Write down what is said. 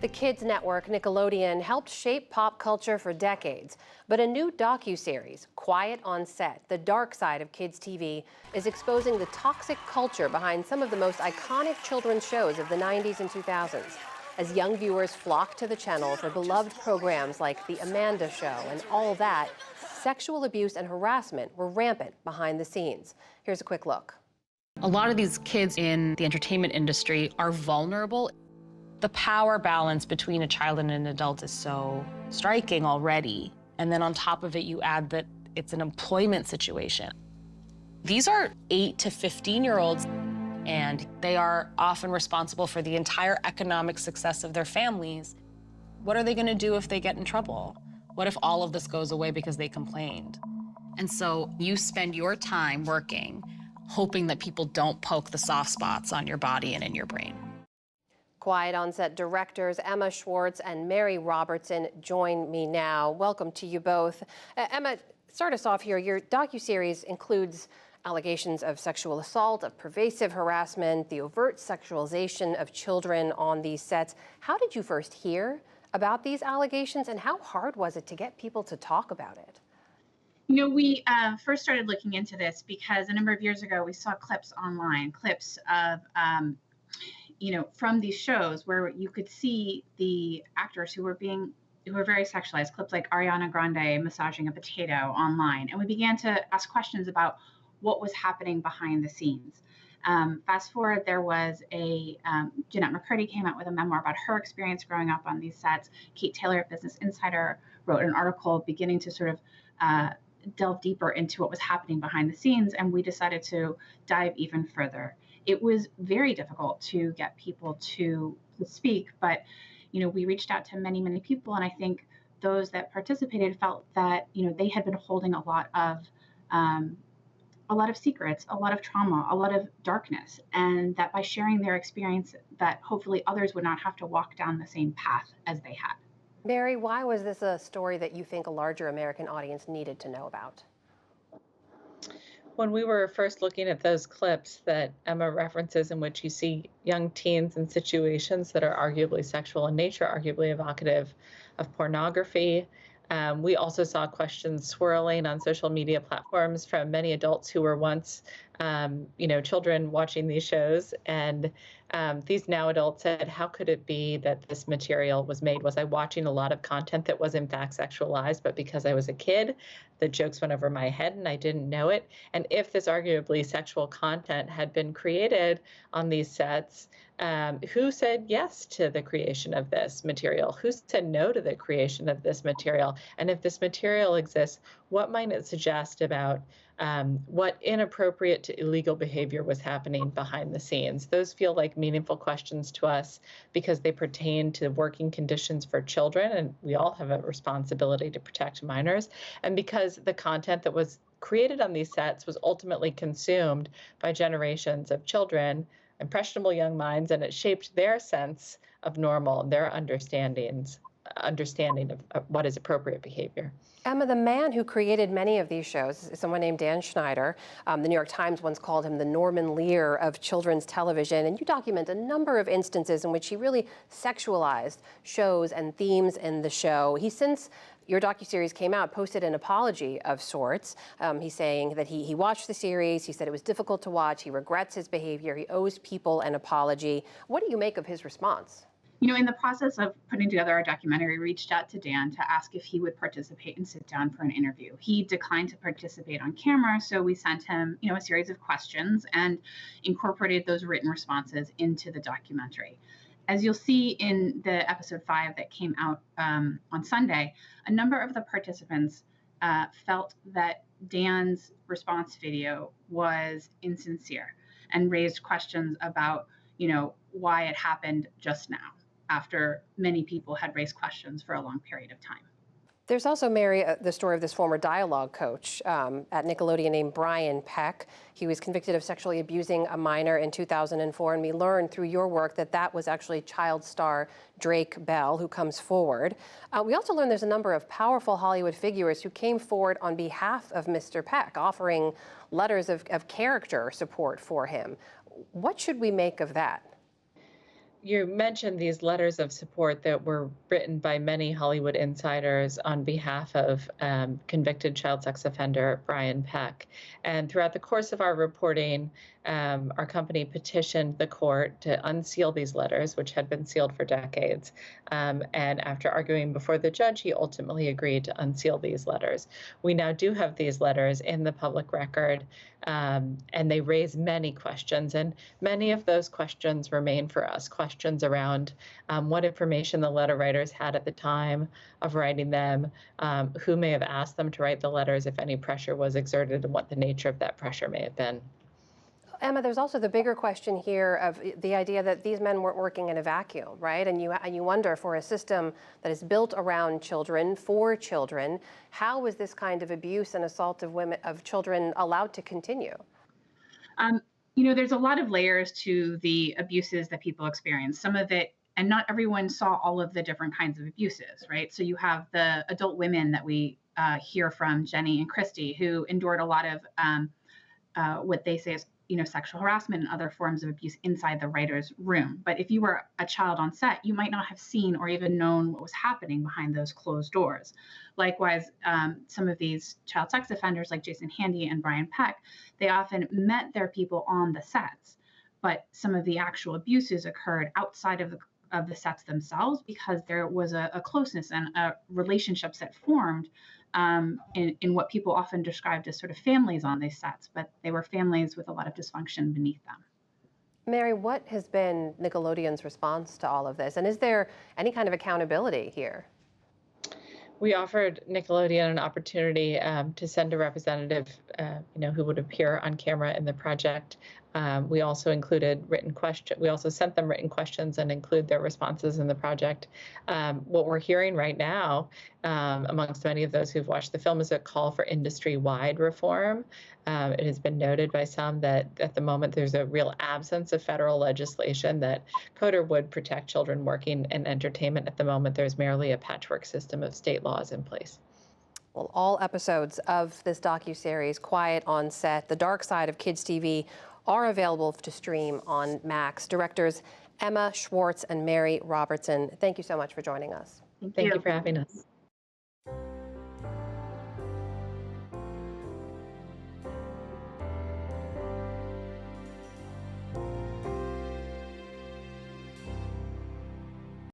The Kids Network, Nickelodeon, helped shape pop culture for decades. But a new docuseries, Quiet on Set, the dark side of kids' TV, is exposing the toxic culture behind some of the most iconic children's shows of the 90s and 2000s. As young viewers flock to the channel for beloved programs like The Amanda Show and All That, sexual abuse and harassment were rampant behind the scenes. Here's a quick look. A lot of these kids in the entertainment industry are vulnerable. The power balance between a child and an adult is so striking already. And then on top of it, you add that it's an employment situation. These are 8 to 15-year-olds, and they are often responsible for the entire economic success of their families. What are they going to do if they get in trouble? What if all of this goes away because they complained? And so you spend your time working, hoping that people don't poke the soft spots on your body and in your brain. Quiet on Set directors Emma Schwartz and Mary Robertson join me now. Welcome to you both. Emma, start us off here. Your docuseries includes allegations of sexual assault, of pervasive harassment, the overt sexualization of children on these sets. How did you first hear about these allegations, and how hard was it to get people to talk about it? You know, we first started looking into this because a number of years ago we saw clips online, clips of from these shows where you could see the actors who were very sexualized, clips like Ariana Grande massaging a potato online. And we began to ask questions about what was happening behind the scenes. Fast forward, there was Jeanette McCurdy came out with a memoir about her experience growing up on these sets. Kate Taylor at Business Insider wrote an article beginning to sort of delve deeper into what was happening behind the scenes, and we decided to dive even further. It was very difficult to get people to speak, but we reached out to many, many people, and I think those that participated felt that they had been holding a lot of secrets, a lot of trauma, a lot of darkness, and that by sharing their experience, that hopefully others would not have to walk down the same path as they had. Mary, why was this a story that you think a larger American audience needed to know about? When we were first looking at those clips that Emma references, in which you see young teens in situations that are arguably sexual in nature, arguably evocative of pornography, we also saw questions swirling on social media platforms from many adults who were once, children watching these shows. And these now adults said, how could it be that this material was made? Was I watching a lot of content that was in fact sexualized, but because I was a kid, the jokes went over my head and I didn't know it? And if this arguably sexual content had been created on these sets, who said yes to the creation of this material? Who said no to the creation of this material? And if this material exists, what might it suggest about what inappropriate to illegal behavior was happening behind the scenes? Those feel like meaningful questions to us because they pertain to working conditions for children, and we all have a responsibility to protect minors, and because the content that was created on these sets was ultimately consumed by generations of children, impressionable young minds, and it shaped their sense of normal and their understanding of what is appropriate behavior. Emma, the man who created many of these shows is someone named Dan Schneider. The New York Times once called him the Norman Lear of children's television, and you document a number of instances in which he really sexualized shows and themes in the show. He since your docuseries came out, posted an apology of sorts. He's saying that he watched the series, he said it was difficult to watch, he regrets his behavior, he owes people an apology. What do you make of his response? In the process of putting together our documentary, we reached out to Dan to ask if he would participate and sit down for an interview. He declined to participate on camera, so we sent him, a series of questions and incorporated those written responses into the documentary. As you'll see in the episode 5 that came out on Sunday, a number of the participants felt that Dan's response video was insincere and raised questions about, why it happened just now, after many people had raised questions for a long period of time. There's also, Mary, the story of this former dialogue coach at Nickelodeon named Brian Peck. He was convicted of sexually abusing a minor in 2004, and we learned through your work that that was actually child star Drake Bell, who comes forward. We also learned there's a number of powerful Hollywood figures who came forward on behalf of Mr. Peck, offering letters of character support for him. What should we make of that? you mentioned these letters of support that were written by many Hollywood insiders on behalf of convicted child sex offender Brian Peck. And throughout the course of our reporting, our company petitioned the court to unseal these letters, which had been sealed for decades. And after arguing before the judge, he ultimately agreed to unseal these letters. We now do have these letters in the public record, and they raise many questions. And many of those questions remain for us, questions around what information the letter writers had at the time of writing them, who may have asked them to write the letters, if any pressure was exerted, and what the nature of that pressure may have been. Emma, there's also the bigger question here of the idea that these men weren't working in a vacuum, right? And you wonder, for a system that is built around children, for children, how is this kind of abuse and assault of children allowed to continue? There's a lot of layers to the abuses that people experience. Some of it, and not everyone saw all of the different kinds of abuses, right? So you have the adult women that we hear from, Jenny and Christy, who endured a lot of what they say is sexual harassment and other forms of abuse inside the writer's room. But if you were a child on set, you might not have seen or even known what was happening behind those closed doors. Likewise, some of these child sex offenders like Jason Handy and Brian Peck, they often met their people on the sets, but some of the actual abuses occurred outside of the sets themselves, because there was a closeness and relationships that formed in what people often described as sort of families on these sets, but they were families with a lot of dysfunction beneath them. Mary, what has been Nickelodeon's response to all of this? And is there any kind of accountability here? We offered Nickelodeon an opportunity to send a representative, who would appear on camera in the project. We also included we also sent them written questions and include their responses in the project. What we're hearing right now, amongst many of those who've watched the film, is a call for industry-wide reform. It has been noted by some that at the moment there's a real absence of federal legislation that could or would protect children working in entertainment. At the moment, there's merely a patchwork system of state laws in place. Well, all episodes of this docuseries, Quiet on Set, The Dark Side of Kids TV, are available to stream on Max. Directors Emma Schwartz and Mary Robertson, thank you so much for joining us. Thank you for having us.